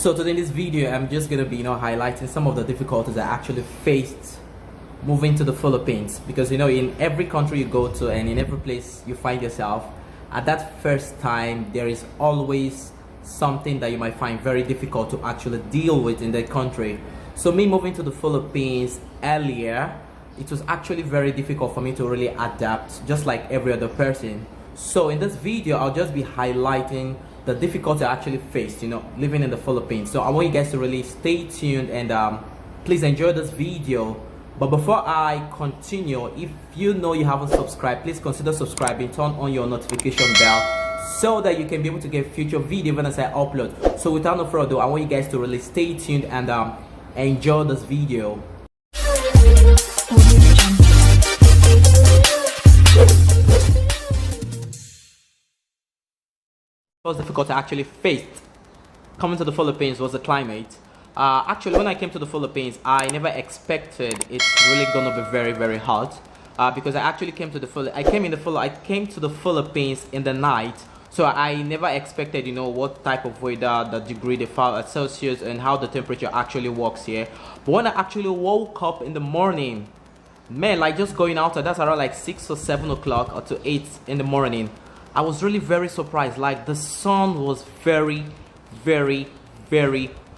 So today in this video, I'm just gonna be highlighting some of the difficulties I actually faced moving to the Philippines, because in every country you go to and in every place you find yourself, at that first time there is always something that you might find very difficult to actually deal with in that country. So me moving to the Philippines earlier, it was actually very difficult for me to really adapt, just like every other person. So in this video, I'll just be highlighting the difficulty I actually faced, living in the Philippines. So I want you guys to really stay tuned and please enjoy this video. But before I continue, if you haven't subscribed, please consider subscribing, turn on your notification bell so that you can be able to get future videos when I upload. So without no further ado, I want you guys to really stay tuned and enjoy this video. First difficulty I actually faced coming to the Philippines was the climate. Actually, when I came to the Philippines, I never expected it's really gonna be very hot, because I actually came to the Philippines in the night, so I never expected what type of weather, the degree, the Celsius, and how the temperature actually works here. But when I actually woke up in the morning, man, like just going out, that's around like 6 or 7 o'clock or to 8 in the morning, I was really very surprised. Like the sun was very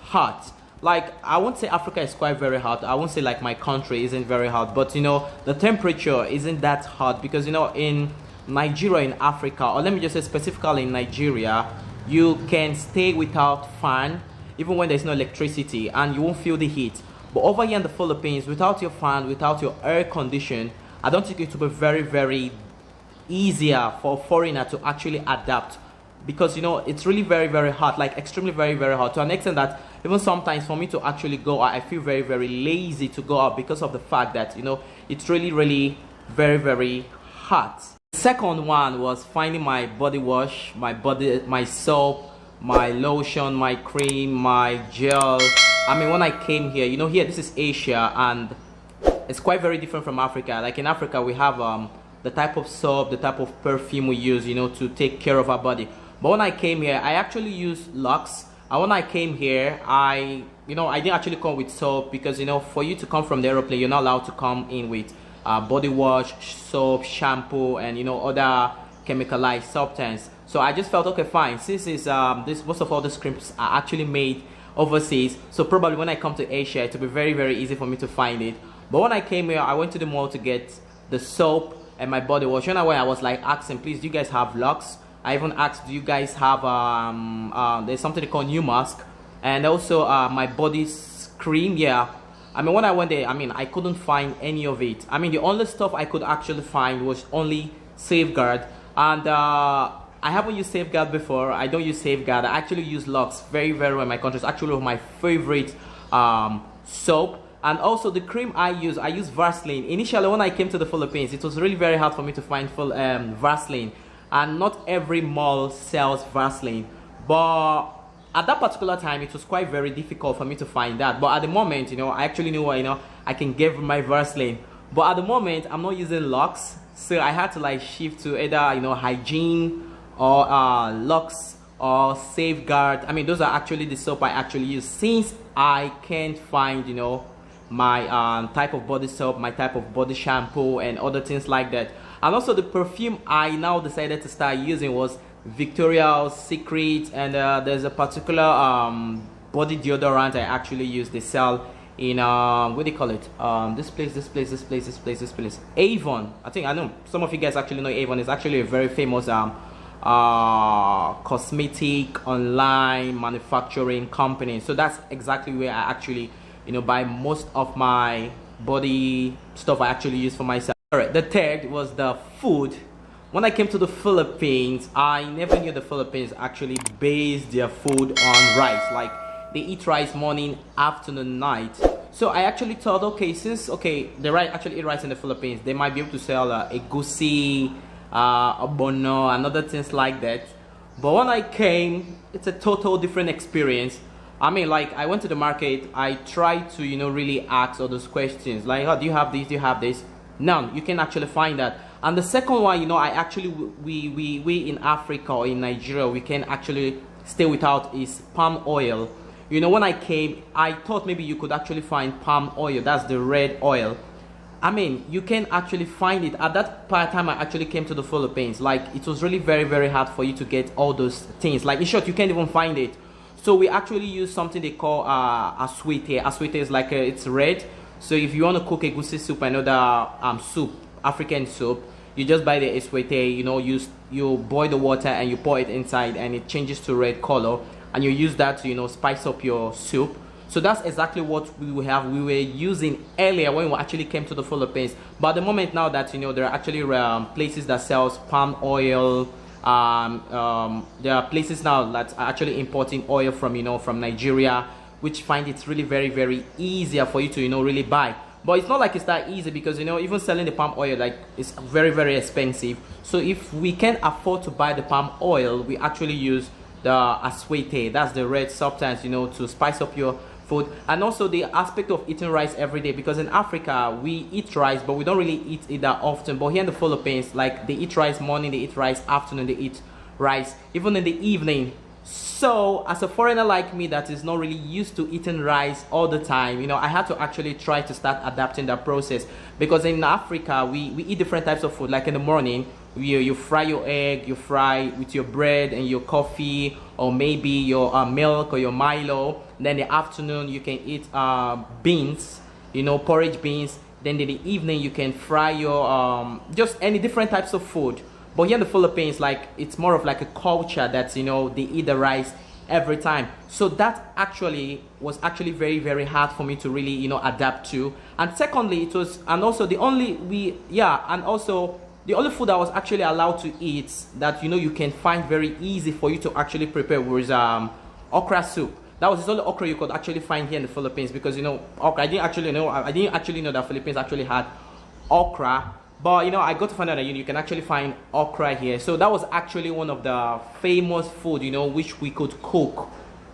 hot. Like I won't say Africa is quite very hot, I won't say like my country isn't very hot, but the temperature isn't that hot, because in Nigeria, in Africa, or let me just say specifically in Nigeria, you can stay without fan even when there's no electricity and you won't feel the heat. But over here in the Philippines, without your fan, without your air condition, I don't think it will be very easier for a foreigner to actually adapt, because it's really very hot, like extremely very hot, to an extent that even sometimes for me to actually go out, I feel very lazy to go out because of the fact that it's really very hot. The second one was finding my body wash, my soap, my lotion, my cream, my gel. I mean, when I came here, here this is Asia and it's quite very different from Africa. Like in Africa, we have the type of soap, the type of perfume we use, to take care of our body. But when I came here, I actually used Lux. And when I came here, I didn't actually come with soap, because for you to come from the aeroplane, you're not allowed to come in with body wash, soap, shampoo, and other chemicalized substance. So I just felt, okay, fine, since is most of all the creams are actually made overseas, so probably when I come to Asia, it will be very easy for me to find it. But when I came here, I went to the mall to get the soap and my body wash. When I went, I was like asking, please, do you guys have Lux? I even asked, do you guys have there's something they call New Mask, and also my body cream. Yeah, I mean, when I went there, I mean, I couldn't find any of it. I mean, the only stuff I could actually find was only Safeguard, and I haven't used Safeguard before. I don't use Safeguard. I actually use Lux very well in my country. It's actually my favorite soap. And also the cream I use Vaseline. Initially, when I came to the Philippines, it was really very hard for me to find full Vaseline, and not every mall sells Vaseline. But at that particular time, it was quite very difficult for me to find that. But at the moment, I actually knew I can give my Vaseline. But at the moment, I'm not using Lux, so I had to like shift to either Hygiene or Lux or Safeguard. I mean, those are actually the soap I actually use, since I can't find my type of body soap, my type of body shampoo, and other things like that. And also the perfume I now decided to start using was Victoria's Secret, and there's a particular body deodorant I actually use. They sell in what do you call it, this place, Avon. I know some of you guys actually know Avon. Is actually a very famous cosmetic online manufacturing company. So that's exactly where I actually buy most of my body stuff I actually use for myself. Alright, the third was the food. When I came to the Philippines, I never knew the Philippines actually base their food on rice. Like they eat rice morning, afternoon, night. So I actually thought, okay, since they actually eat rice in the Philippines, they might be able to sell egusi, abono, and other things like that. But when I came, it's a total different experience. I mean, like I went to the market, I tried to really ask all those questions, like, oh, do you have this, do you have this? None. You can actually find that. And the second one, I actually we in Africa or in Nigeria, we can actually stay without is palm oil. You know, when I came, I thought maybe you could actually find palm oil. That's the red oil. I mean, you can actually find it. At that time I actually came to the Philippines, like it was really very, very hard for you to get all those things. Like in short, you can't even find it. So we actually use something they call aswete. Aswete is like it's red. So if you want to cook a egusi soup, another soup, African soup, you just buy the aswete. You know, you boil the water and you pour it inside, and it changes to red color, and you use that to, you know, spice up your soup. So that's exactly what we were using earlier when we actually came to the Philippines. But at the moment now that, you know, there are actually places that sells palm oil. There are places now that are actually importing oil from, you know, from Nigeria, which find it really very, very easier for you to, you know, really buy. But it's not like it's that easy, because, you know, even selling the palm oil, like, it's very, very expensive. So if we can afford to buy the palm oil, we actually use the aswete. That's the red substance, you know, to spice up your food. And also the aspect of eating rice every day, because in Africa we eat rice, but we don't really eat it that often. But here in the Philippines, like, they eat rice morning, they eat rice afternoon, they eat rice even in the evening. So as a foreigner like me that is not really used to eating rice all the time, you know, I had to actually try to start adapting that process. Because in Africa we eat different types of food. Like in the morning, you fry your egg, you fry with your bread and your coffee, or maybe your milk or your Milo. Then in the afternoon you can eat beans, you know, porridge beans. Then in the evening you can fry your just any different types of food. But here in the Philippines, like, it's more of like a culture that, you know, they eat the rice every time. So that actually was actually very, very hard for me to really, you know, adapt to. And secondly, it was, and also the only the only food I was actually allowed to eat that, you know, you can find very easy for you to actually prepare was okra soup. That was the only okra you could actually find here in the Philippines, because, you know, okra, I didn't actually know that Philippines actually had okra. But, you know, I got to find out that you can actually find okra here. So that was actually one of the famous food, you know, which we could cook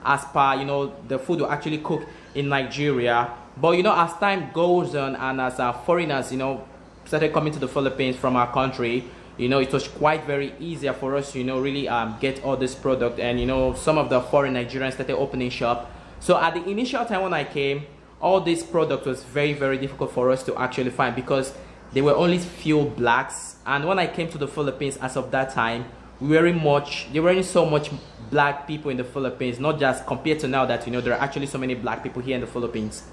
as per, you know, the food we actually cook in Nigeria. But, you know, as time goes on, and as foreigners, you know, started coming to the Philippines from our country, you know, it was quite very easier for us, you know, really get all this product. And, you know, some of the foreign Nigerians started opening shop. So at the initial time when I came, all this product was very, very difficult for us to actually find, because there were only few blacks. And when I came to the Philippines, as of that time, there weren't so much black people in the Philippines, not just compared to now that, you know, there are actually so many black people here in the Philippines.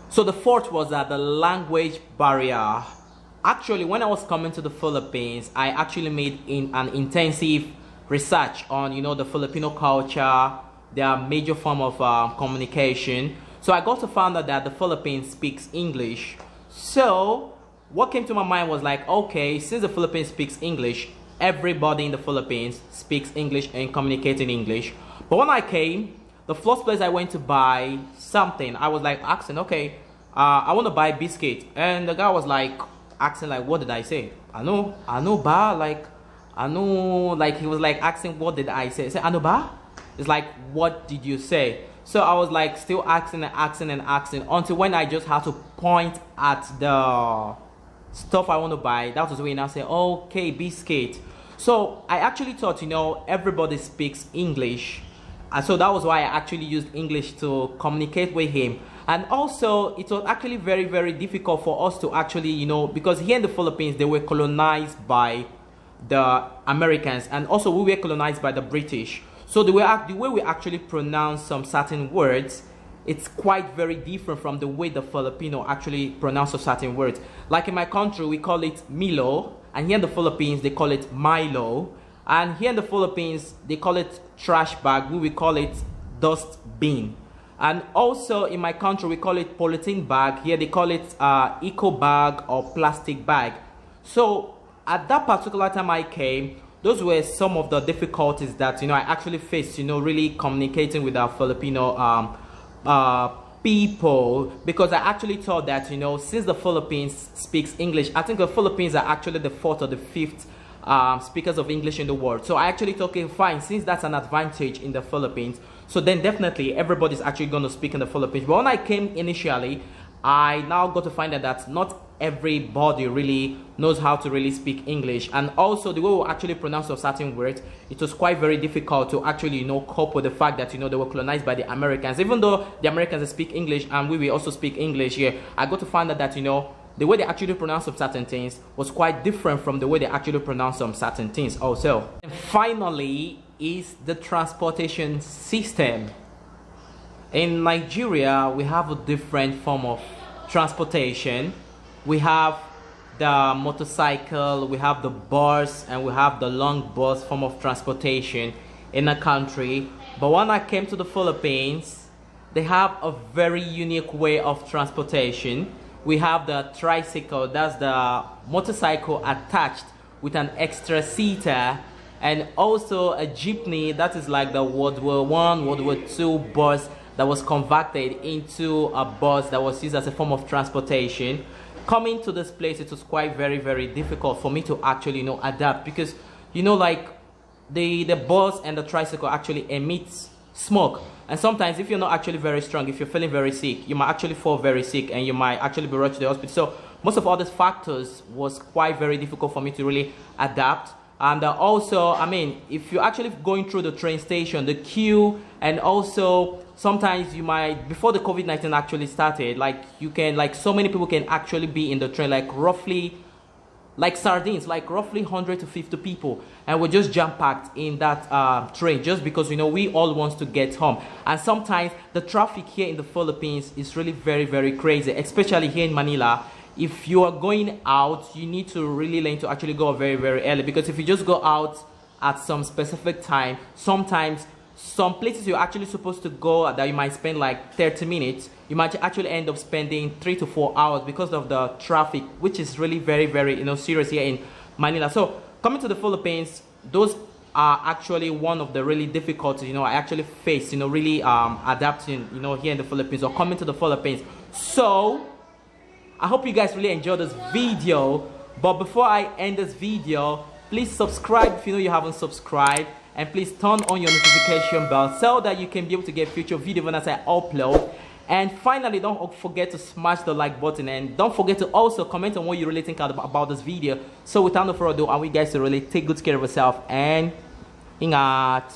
So the fourth was the language barrier. Actually, when I was coming to the Philippines, I actually made an intensive research on, you know, the Filipino culture, their major form of communication. So I got to find out that the Philippines speaks English. So what came to my mind was like, okay, since the Philippines speaks English, everybody in the Philippines speaks English and communicates in English. But when I came, the first place I went to buy something, I was like asking, okay, I want to buy biscuit. And the guy was like asking, like, what did I say? I know ba, like, I know, like, he was like asking, what did I say? I said, I know ba? It's like, what did you say? So I was like still asking until when I just had to point at the stuff I want to buy. That was when I said, okay, biscuit. So I actually thought, you know, everybody speaks English, and so that was why I actually used English to communicate with him. And also it was actually very, very difficult for us to actually, you know, because here in the Philippines they were colonized by the Americans, and also we were colonized by the British. So the way we actually pronounce some certain words, it's quite very different from the way the Filipino actually pronounce certain words. Like in my country, we call it Milo, and here in the Philippines, they call it Milo. And here in the Philippines, they call it trash bag, we call it dust bin. And also in my country, we call it polythene bag. Here they call it eco bag or plastic bag. So at that particular time I came, those were some of the difficulties that, you know, I actually faced, you know, really communicating with our Filipino people, because I actually thought that, you know, since the Philippines speaks English, I think the Philippines are actually the fourth or the fifth speakers of English in the world. So I actually thought, okay, fine, since that's an advantage in the Philippines, so then definitely everybody's actually going to speak in the Philippines. But when I came initially, I now got to find out that not everybody really knows how to really speak English. And also the way we actually pronounce some certain words, it was quite very difficult to actually, cope with the fact that, they were colonized by the Americans. Even though the Americans speak English and we will also speak English here, I got to find out that, the way they actually pronounce some certain things was quite different from the way they actually pronounce some certain things also. And finally is the transportation system. In Nigeria, we have a different form of transportation. We have the motorcycle, we have the bus, and we have the long bus form of transportation in a country. But when I came to the Philippines, they have a very unique way of transportation. We have the tricycle, that's the motorcycle attached with an extra seater, and also a jeepney, that is like the World War I, World War II bus that was converted into a bus that was used as a form of transportation. Coming to this place, it was quite very, very difficult for me to actually, adapt, because, like the bus and the tricycle actually emits smoke. And sometimes if you're not actually very strong, if you're feeling very sick, you might actually fall very sick and you might actually be rushed to the hospital. So most of all these factors was quite very difficult for me to really adapt. And also, I mean, if you're actually going through the train station, the queue, and also sometimes you might, before the COVID-19 actually started, like you can, like so many people can actually be in the train, like roughly, like sardines, like roughly 100 to 50 people, and we're just jam-packed in that train just because, we all want to get home. And sometimes the traffic here in the Philippines is really very, very crazy, especially here in Manila. If you are going out, you need to really learn to actually go very, very early, because if you just go out at some specific time, sometimes some places you're actually supposed to go that you might spend like 30 minutes, you might actually end up spending 3 to 4 hours because of the traffic, which is really very, very, serious here in Manila. So coming to the Philippines, those are actually one of the really difficulties, I actually face, really adapting, here in the Philippines, or coming to the Philippines. So I hope you guys really enjoyed this video. But before I end this video, please subscribe if you haven't subscribed, and please turn on your notification bell so that you can be able to get future videos when I upload. And finally, don't forget to smash the like button, and don't forget to also comment on what you really think about this video. So without no further ado, I want you guys to really take good care of yourself and ingat.